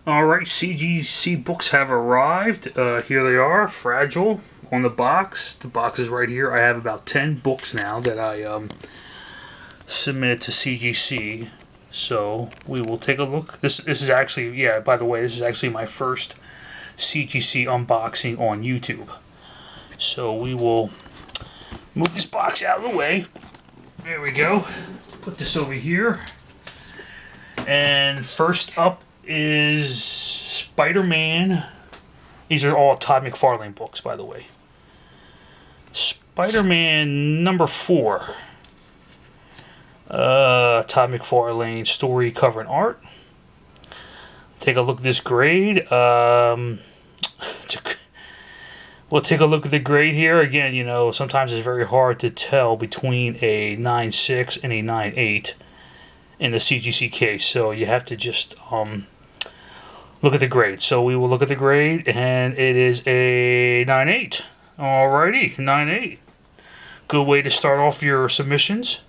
Alright, CGC books have arrived. Here they are, fragile on the box. The box is right here. I have about 10 books now that I submitted to CGC. So we will take a look. This is actually, yeah, by the way, this is actually my first CGC unboxing on YouTube. So we will move this box out of the way. There we go. Put this over here. And first up is Spiderman. These are all Todd McFarlane books, by the way. Spiderman number 4. Todd McFarlane story, cover, and art. Take a look at this grade. We'll take a look at the grade here. Again, you know, sometimes it's very hard to tell between a 9.6 and a 9.8 in the CGC case. So you have to just look at the grade. So we will look at the grade, and it is a 9.8. Alrighty, 9.8. Good way to start off your submissions.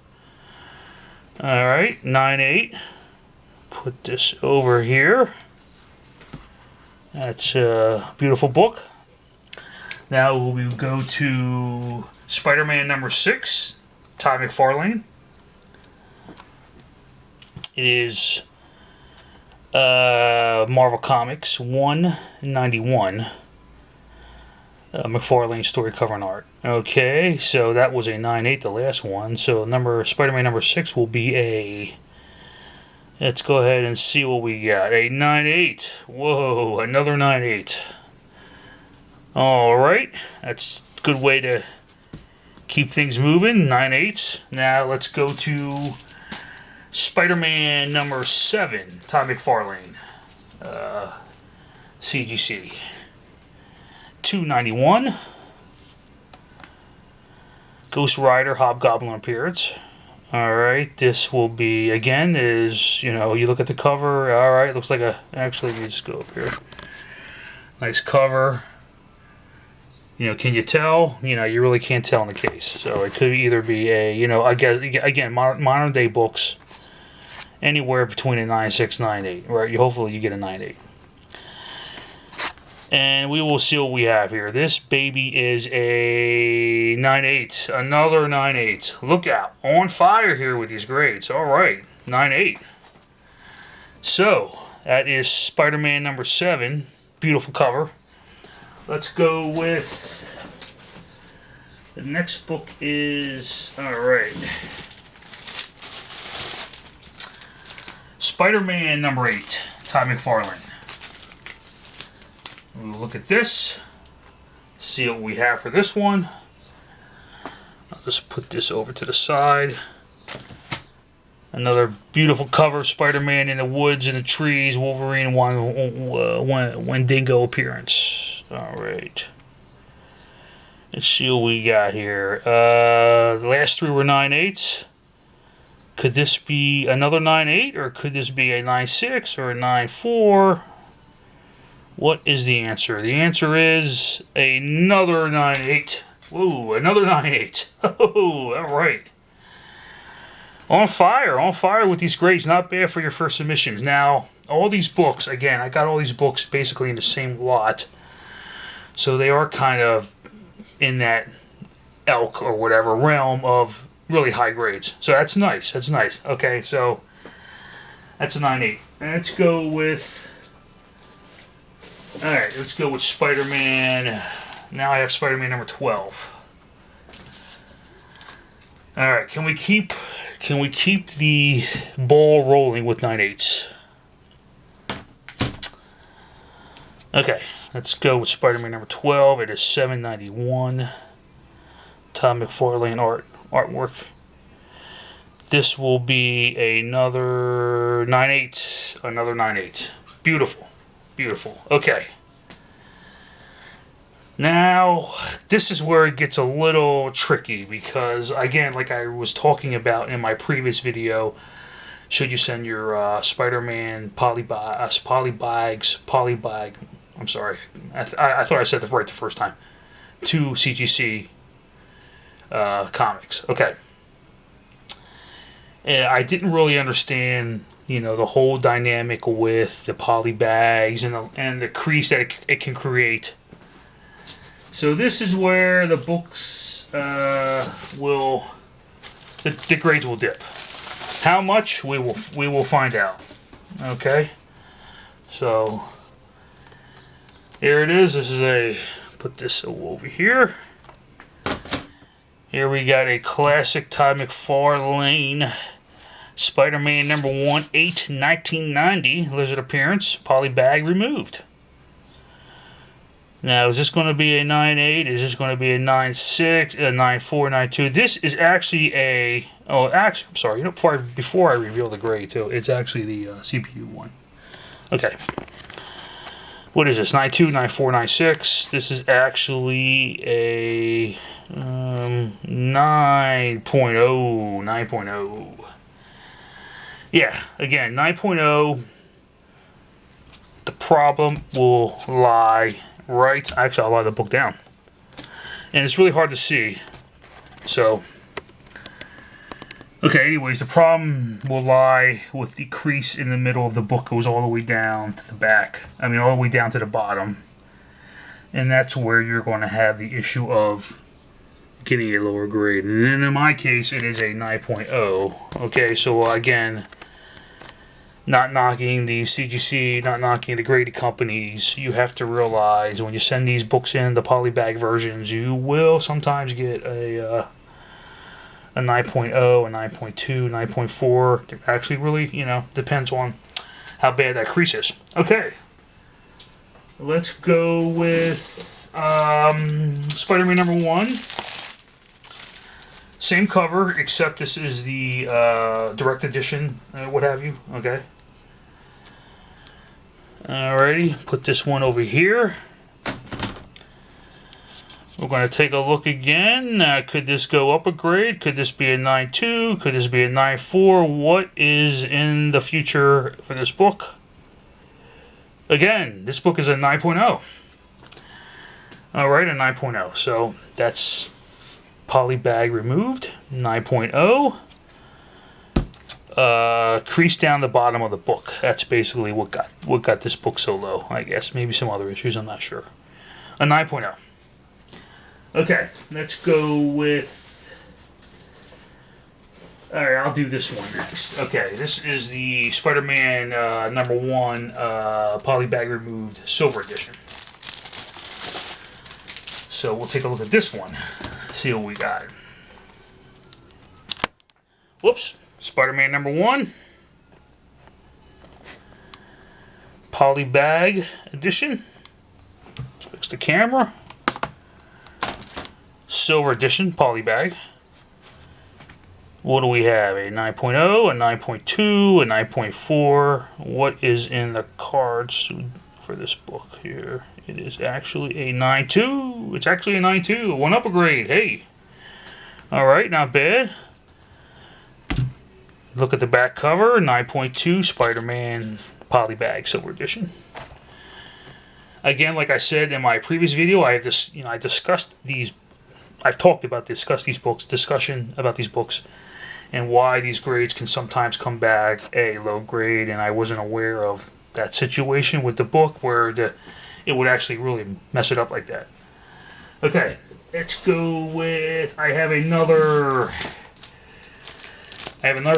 Alright, 9.8. Put this over here. That's a beautiful book. Now we will go to Spider-Man number 6, Todd McFarlane. It is Marvel Comics 191. McFarlane story, cover, and art. Okay, so that was a 9.8, the last one. So Spider-Man number 6 will be a... Let's go ahead and see what we got. A 9.8. Whoa, another 9.8. Alright, that's a good way to keep things moving. 9.8s. Now let's go to Spider-Man number 7, Todd McFarlane. CGC. 291. Ghost Rider Hobgoblin appearance. Alright, this will be, again, is, you know, you look at the cover. Alright, looks like a, actually, let me just go up here. Nice cover. You know, can you tell? You know, you really can't tell in the case. So it could either be a, you know, again, modern day books, anywhere between a 9.6 9.8, right? Hopefully you get a 9.8. And we will see what we have here. This baby is a 9.8. Another 9.8. Look out. On fire here with these grades. All right. 9.8. So, that is Spider-Man number 7. Beautiful cover. Let's go with... The next book is... Alright. Spider-Man number 8. Todd McFarlane. We'll look at this. See what we have for this one. I'll just put this over to the side. Another beautiful cover. Spider-Man in the woods, in the trees. Wolverine, Wendigo appearance. Alright. Let's see what we got here. The last 3 were 9.8s. Could this be another 9.8? Or could this be a 9.6 or a 9.4? What is the answer? The answer is another 9.8. Whoa, another 9.8. Oh, alright. On fire with these grades. Not bad for your first submissions. Now, all these books, again, I got all these books basically in the same lot. So they are kind of in that elk or whatever realm of really high grades. So that's nice. That's nice. Okay, so that's a 9.8. Let's go with... Alright, let's go with Spider-Man. Now I have Spider-Man number 12. Alright, can we keep the ball rolling with 9.8s? Okay, let's go with Spider-Man number 12. It is 791. Todd McFarlane artwork. This will be another 9.8. Another 9.8. Beautiful. Beautiful. Okay. Now, this is where it gets a little tricky because, again, like I was talking about in my previous video, should you send your Spider-Man PolyBag, I'm sorry, I thought I said that right the first time, to CGC comics. Okay. I didn't really understand, you know, the whole dynamic with the poly bags and the crease that it can create. So this is where the books the grades will dip. How much we will find out. Okay, so here it is. This is put this over here. Here we got a classic Todd McFarlane Spider-Man number 1, 1990 Lizard appearance, PolyBag removed. Now, is this going to be a 9.8? Is this going to be a 9.6, a 9.4, 9.2? This is actually I'm sorry. You know, before I reveal the grade too, it's actually the CPU one. Okay. What is this? 9.2, 9.4, 9.6. This is actually a 9.0, 9.0. Yeah, again, 9.0. The problem will lie right. Actually, I'll lie the book down. And it's really hard to see. So, okay, anyways, the problem will lie with the crease in the middle of the book goes all the way down to the back. I mean, all the way down to the bottom. And that's where you're going to have the issue of getting a lower grade. And in my case, it is a 9.0. Okay, so again, not knocking the CGC, not knocking the graded companies, you have to realize when you send these books in, the PolyBag versions, you will sometimes get a 9.0, a 9.2, 9.4. It actually really, you know, depends on how bad that crease is. Okay. Let's go with Spider-Man number 1. Same cover, except this is the direct edition, what have you. Okay. Alrighty, put this one over here. We're going to take a look again. Could this go up a grade? Could this be a 9.2? Could this be a 9.4? What is in the future for this book? Again, this book is a 9.0. Alright, a 9.0. So that's PolyBag removed. 9.0. Crease down the bottom of the book. That's basically what got this book so low, I guess. Maybe some other issues, I'm not sure. A 9.0. Okay, let's go with... Alright, I'll do this one next. Okay, this is the Spider-Man number 1 PolyBag removed silver edition. So we'll take a look at this one. See what we got. Whoops. Spider-Man number 1. PolyBag edition. Fix the camera. Silver edition PolyBag. What do we have? A 9.0, a 9.2, a 9.4. What is in the cards for this book here? It is actually a 9.2. It's actually a 9.2. One up a grade. Hey. Alright, not bad. Look at the back cover. 9.2 Spider-Man PolyBag Silver Edition. Again, like I said in my previous video, I discussed these. I've discussed these books, discussion about these books, and why these grades can sometimes come back a low grade, and I wasn't aware of that situation with the book where it would actually really mess it up like that. Okay, let's go with, I have another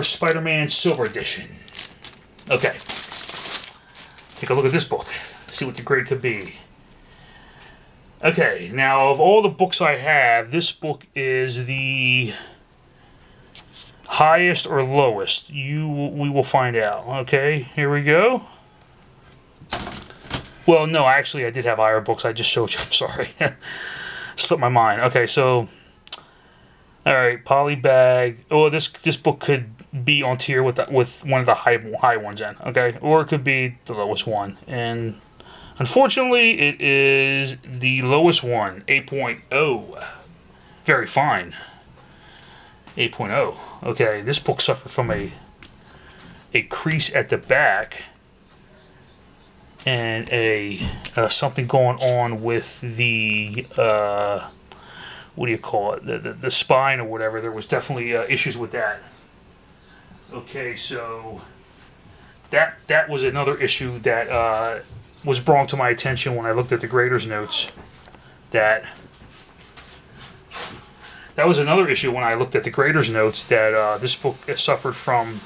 Spider-Man Silver Edition. Okay, take a look at this book, see what the grade could be. Okay, now of all the books I have, this book is the highest or lowest. We will find out. Okay, here we go. Well, no, actually I did have higher books. I just showed you. I'm sorry. Slipped my mind. Okay, so alright, PolyBag. Oh, this book could be on tier with one of the high ones then, okay? Or it could be the lowest one. And unfortunately, it is the lowest one, 8.0. Very fine. 8.0. Okay, this book suffered from a crease at the back and something going on with the what do you call it? The spine or whatever. There was definitely issues with that. Okay, so that was another issue that was brought to my attention when I looked at the grader's notes. That was another issue when I looked at the grader's notes, that this book suffered from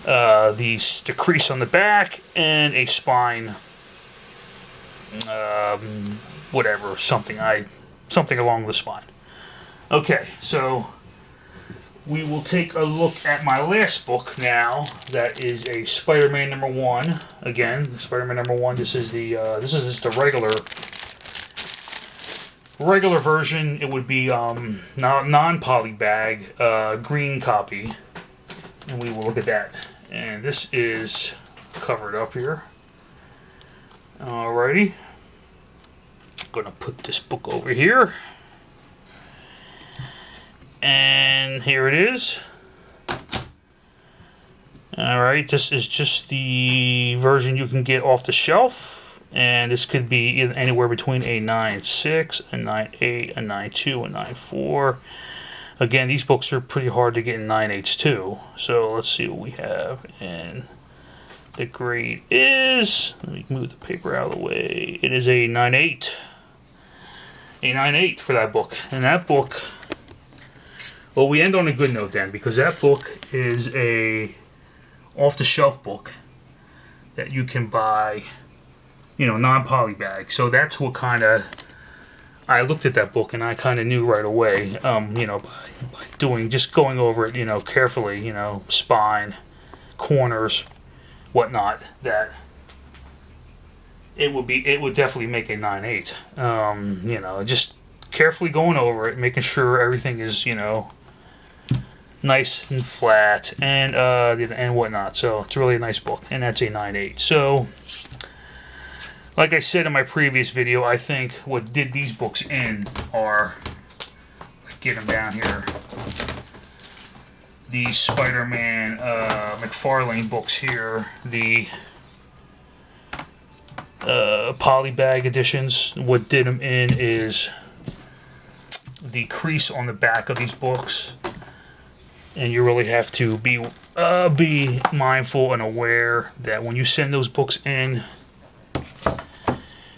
the crease on the back and a spine, whatever, something along the spine. Okay, so we will take a look at my last book now. That is a Spider-Man #1. Again, Spider-Man #1. This is just the regular version. It would be non-PolyBag, green copy, and we will look at that. And this is covered up here. Alrighty, I'm gonna put this book over here. And here it is. Alright, this is just the version you can get off the shelf. And this could be anywhere between a 9.6, a 9.8, a 9.2, a 9.4. Again, these books are pretty hard to get in 9.8s too. So let's see what we have. And the grade is, let me move the paper out of the way. It is a 9.8. A 9.8 for that book. And that book, well, we end on a good note then, because that book is a off-the-shelf book that you can buy, non-PolyBag. So that's what kind of, I looked at that book and I kind of knew right away, by going over it, carefully, spine, corners, whatnot, that it would definitely make a 9.8. Just carefully going over it, making sure everything is, nice and flat and whatnot. So it's really a nice book, and that's a 9.8. So, like I said in my previous video, I think what did these books in are, get them down here, the Spider-Man Mcfarlane books here, the PolyBag editions. What did them in is the crease on the back of these books. And you really have to be mindful and aware that when you send those books in,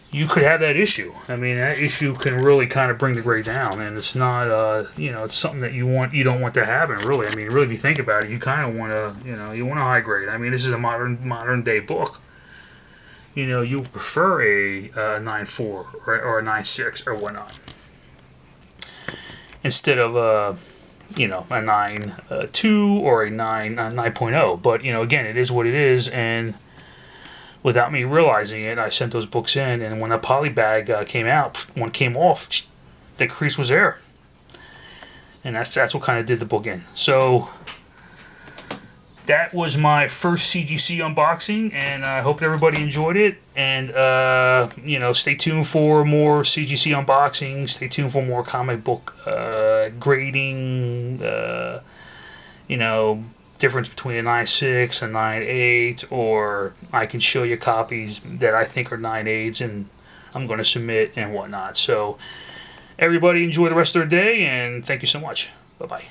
you could have that issue. I mean, that issue can really kind of bring the grade down, and it's not, it's something that you don't want to happen. Really, I mean, really, if you think about it, you kind of want to, you want a high grade. I mean, this is a modern day book. You prefer a 9.4 or a 9.6 or whatnot, instead of a 9.2 or a 9.0. But, again, it is what it is, and without me realizing it, I sent those books in, and when a PolyBag came out, one came off, the crease was there. And that's what kind of did the book in. So, that was my first CGC unboxing, and I hope everybody enjoyed it. And, stay tuned for more CGC unboxings. Stay tuned for more comic book grading, difference between a 9.6 and 9.8, or I can show you copies that I think are 9.8s and I'm going to submit and whatnot. So, everybody enjoy the rest of their day, and thank you so much. Bye-bye.